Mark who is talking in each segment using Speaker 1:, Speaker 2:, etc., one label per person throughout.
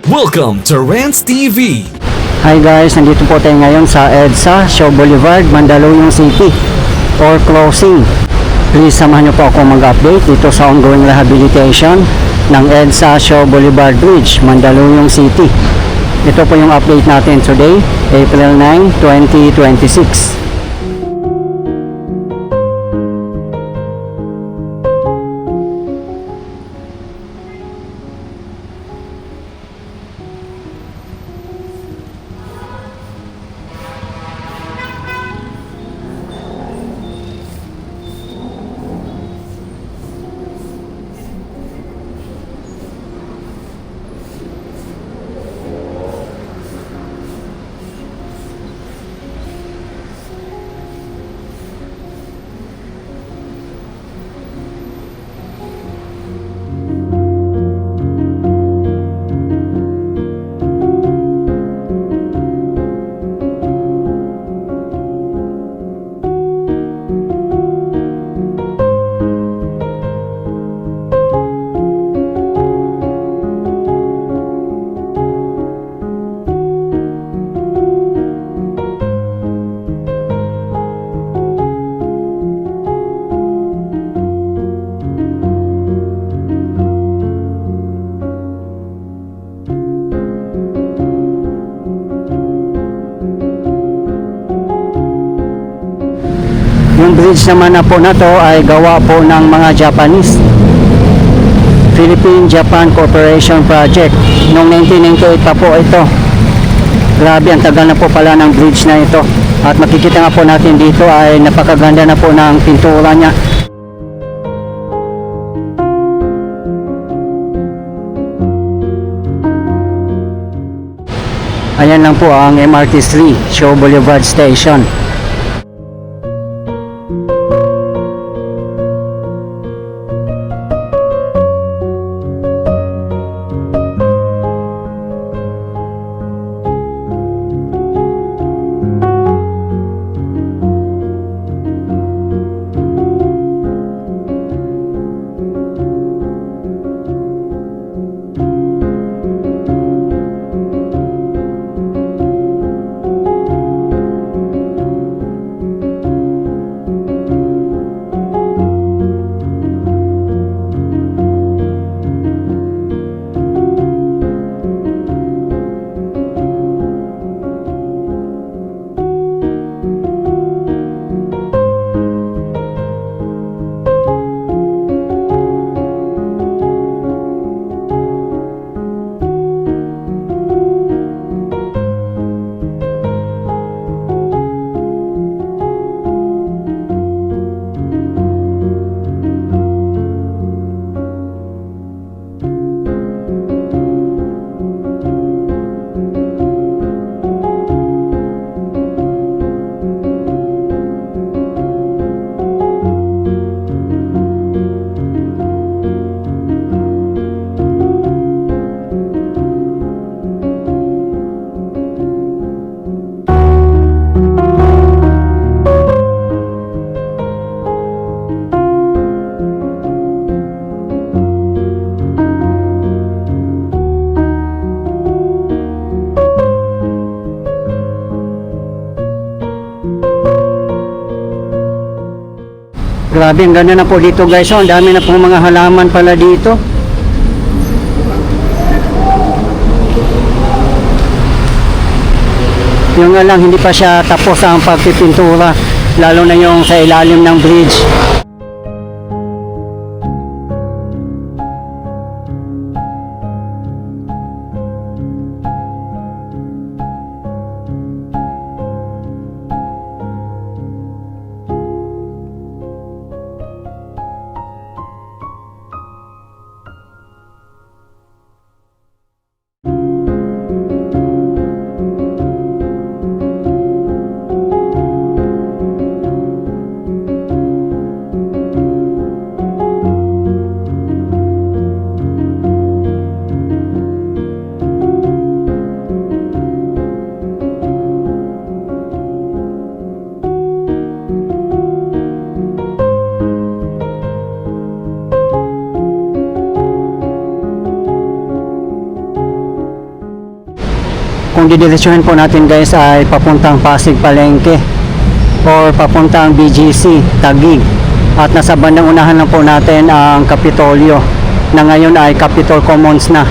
Speaker 1: Welcome to Rants TV.
Speaker 2: Hi guys, nandito po tayo ngayon sa EDSA, Shaw Boulevard, Mandaluyong City for closing. Please samahan niyo po ako mag-update dito sa ongoing rehabilitation ng EDSA Shaw Boulevard Bridge, Mandaluyong City. Ito po yung update natin today, April 9, 2026. Yung bridge naman na po na to ay gawa po ng mga Japanese. Philippine-Japan Cooperation Project. Noong 1998 pa po ito. Grabe, ang tagal na po pala ng bridge na ito. At makikita nga po natin dito ay napakaganda na po ng pintura niya. Ayan lang po ang MRT3, Shaw Boulevard Station. Grabe, ang ganda na po dito guys. Ang dami na pong mga halaman pala dito. Yung nga lang, hindi pa siya tapos ang pagpipintura. Lalo na yung sa ilalim ng bridge. kung didiretsuhin po natin guys ay papuntang Pasig Palengke or papuntang BGC Taguig, at nasa bandang unahan lang po natin ang Kapitolyo na ngayon ay Capitol Commons na.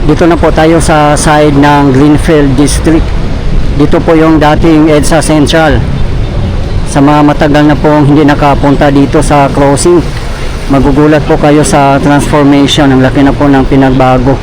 Speaker 2: Dito na po tayo sa side ng Greenfield District. Dito po yung dating EDSA Central. Sa mga matagal na pong hindi nakapunta dito sa crossing, magugulat po kayo sa transformation. Ang laki na po ng pinagbago.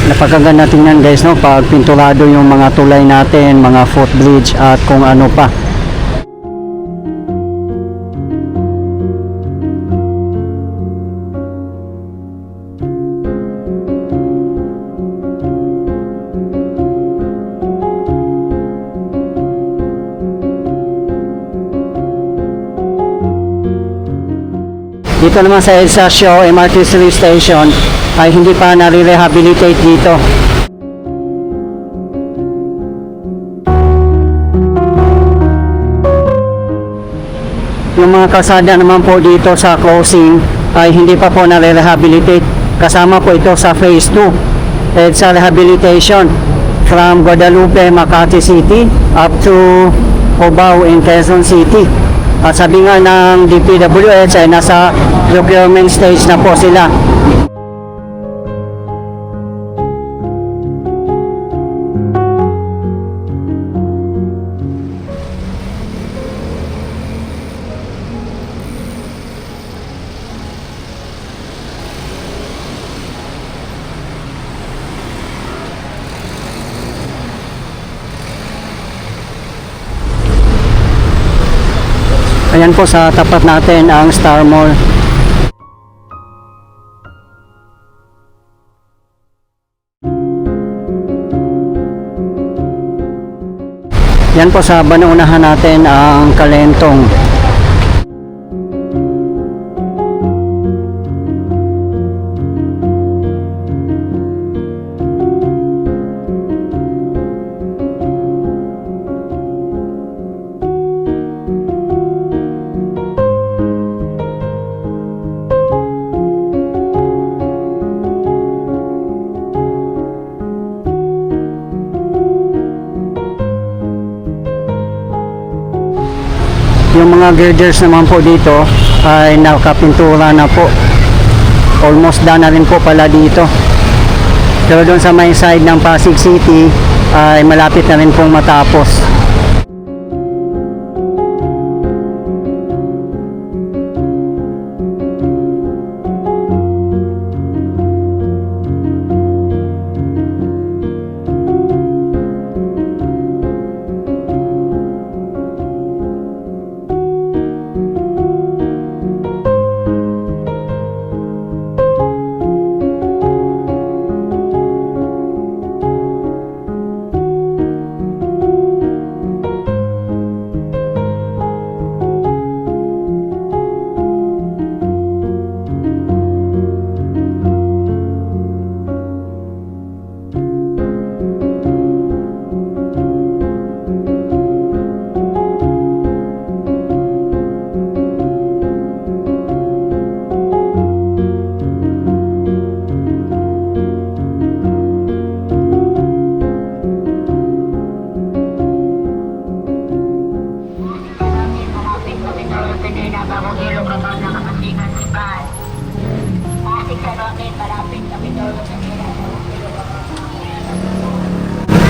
Speaker 2: Napakaganda tingnan guys, no, pag pintulado yung mga tulay natin, mga footbridge at kung ano pa. Dito naman sa EDSA Show MRT Station ay hindi pa nare-rehabilitate dito. Yung mga kalsada naman po dito sa crossing ay hindi pa po nare-rehabilitate. Kasama po ito sa Phase 2 EDSA Rehabilitation from Guadalupe, Makati City up to Cubao in Quezon City. At sabi nga ng DPWH ay nasa procurement stage na po sila. Ayan po sa tapat natin ang Star Mall. Yan po sa banunahan natin ang Kalentong. Yung mga girders naman po dito ay nakapintura na po. Almost done na rin po pala dito. Pero doon sa may side ng Pasig City ay malapit na rin pong matapos.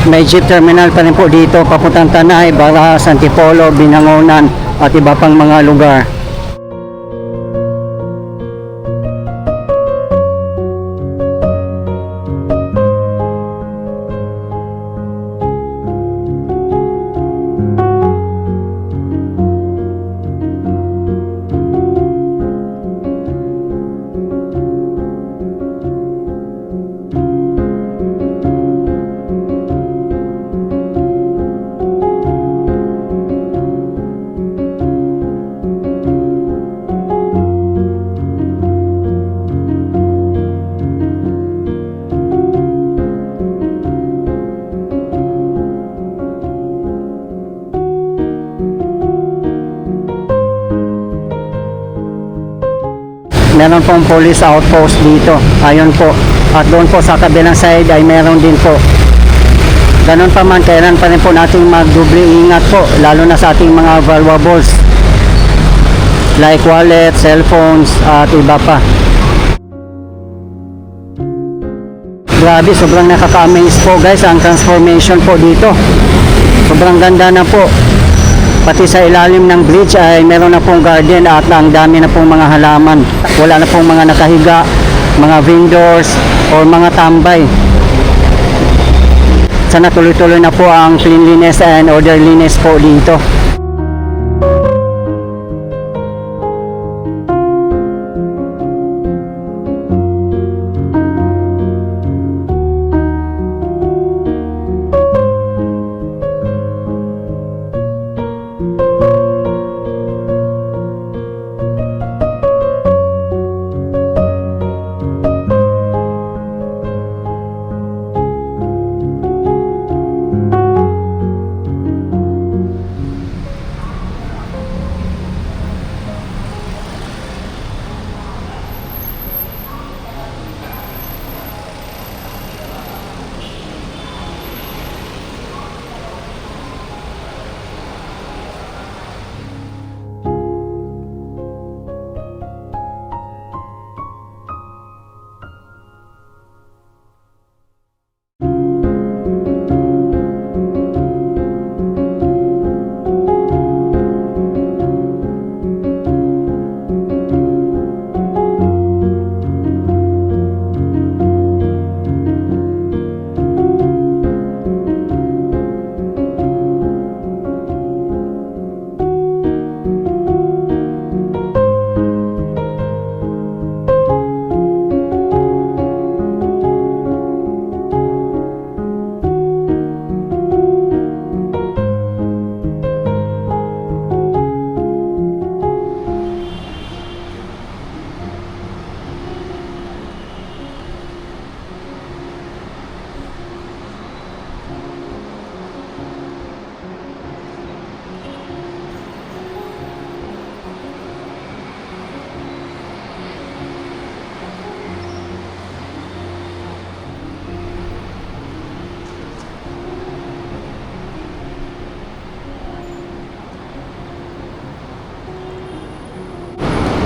Speaker 2: may jeep terminal pa rin po dito papuntang Tanay, Barajas, Antipolo, Binangonan at iba pang mga lugar. Meron pong police outpost dito. Ayun po. At doon po sa kabilang side ay meron din po. Ganun pa man, kailan pa rin po natin magdubli ingat po. Lalo na sa ating mga valuables. Like wallet, cellphones, at iba pa. Grabe, sobrang nakaka-amaze po guys ang transformation po dito. Sobrang ganda na po. Pati sa ilalim ng bridge ay meron na pong garden at ang dami na pong mga halaman. Wala na pong mga nakahiga, mga vendors, or mga tambay. Sana tuloy-tuloy na po ang cleanliness and orderliness po dito.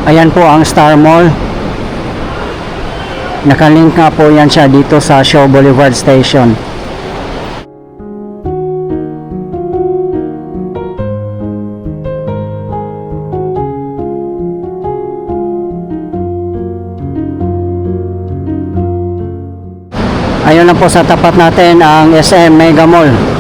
Speaker 2: Ayan po ang Star Mall. Nakalink nga po yan siya dito sa Shaw Boulevard Station. Ayun lang po sa tapat natin ang SM Mega Mall.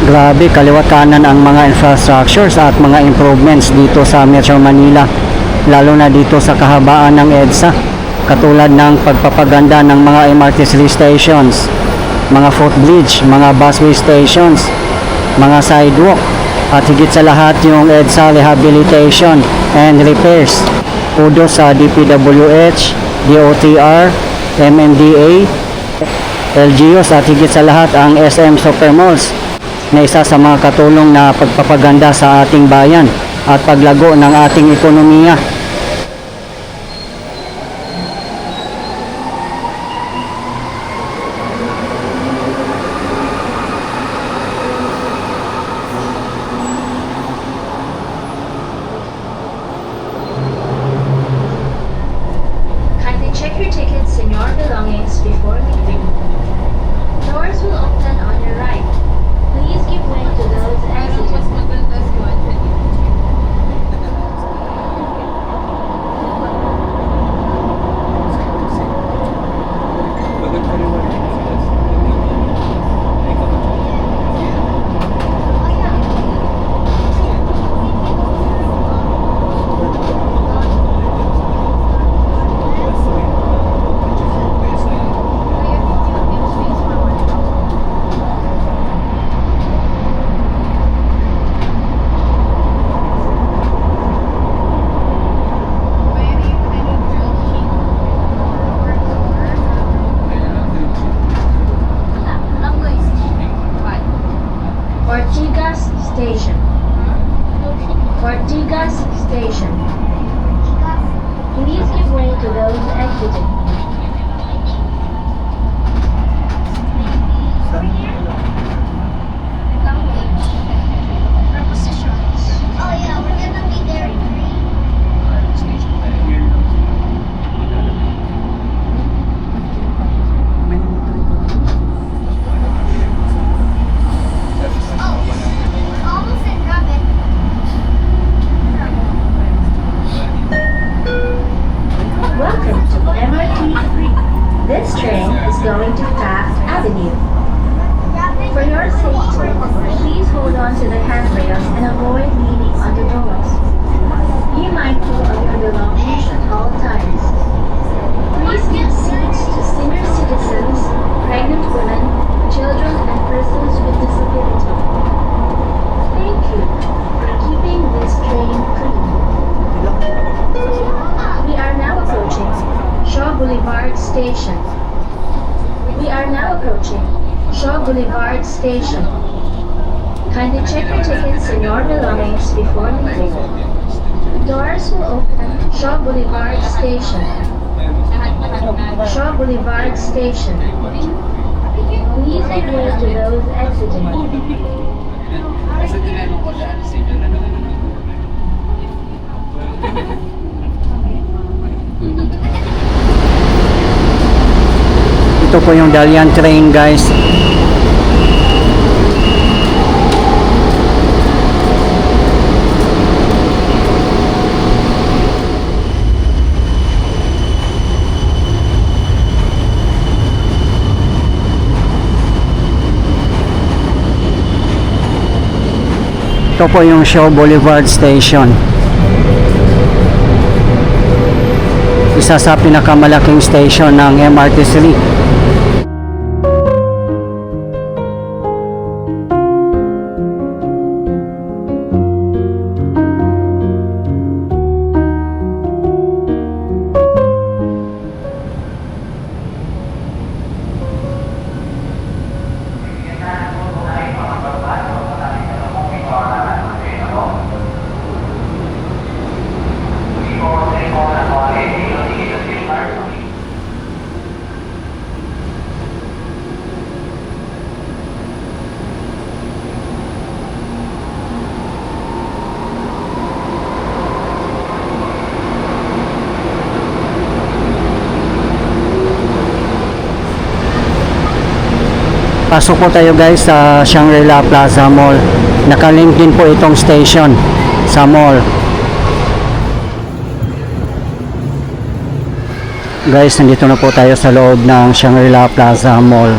Speaker 2: Grabe, kaliwat kanan ang mga infrastructures at mga improvements dito sa Metro Manila. Lalo na dito sa kahabaan ng EDSA. Katulad ng pagpapaganda ng mga MRT stations, mga footbridge, mga busway stations, mga sidewalk, at higit sa lahat yung EDSA rehabilitation and repairs. Kudos sa DPWH, DOTR, MMDA, LGUs at higit sa lahat ang SM Supermalls na isa sa mga katulong na pagpapaganda sa ating bayan at paglago ng ating ekonomiya.
Speaker 3: Kindly check your tickets and your belongings before leaving. Doors will open on your right. Please give way to those exiting. Ortigas Station. Ortigas Station. Please give way to those exiting.
Speaker 4: Oh yeah, we're gonna be there in 3. Almost in Rabbit.
Speaker 3: Welcome to MRT. This train is going to Taft Avenue. For your safety, please hold on to the handrails and avoid leaning on the doors. Be mindful of your belongings at all times. Please give seats to senior citizens, pregnant women, children, and persons with disability. Thank you for keeping this train clean. We are now approaching Shaw Boulevard Station. We are now approaching Shaw Boulevard Station. Kindly check your tickets and your belongings before leaving. Doors will open Shaw Boulevard Station. Shaw Boulevard Station. Please give way to those exiting.
Speaker 2: Ito po yung Dalian train, guys. Ito po yung Shaw Boulevard Station. Isa sa pinakamalaking station ng MRT3. Pasok po tayo, guys, sa Shangri-La Plaza Mall. Nakalink din po itong station sa mall. Guys, nandito na po tayo sa loob ng Shangri-La Plaza Mall.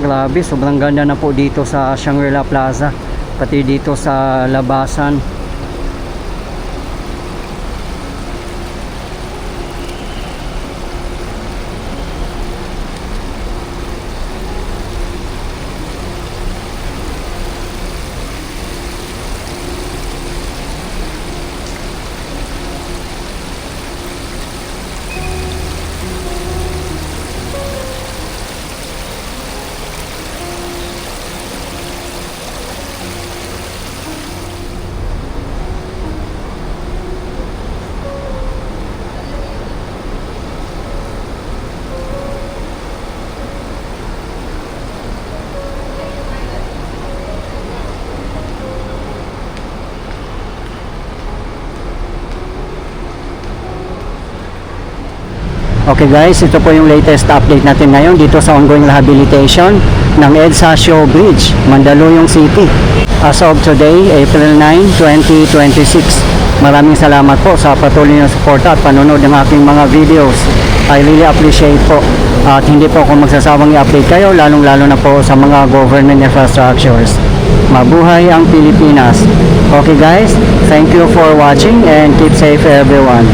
Speaker 2: Grabe, sobrang ganda na po dito sa Shangri-La Plaza, pati dito sa labasan. Okay guys, ito po yung latest update natin ngayon dito sa ongoing rehabilitation ng EDSA Show Bridge, Mandaluyong City. As of today, April 9, 2026. Maraming salamat po sa patuloy na suporta at panonood ng aking mga videos. I really appreciate po. At hindi po ako magsasawang i-update kayo, lalong-lalo na po sa mga government infrastructures. Mabuhay ang Pilipinas. Okay guys, thank you for watching and keep safe everyone.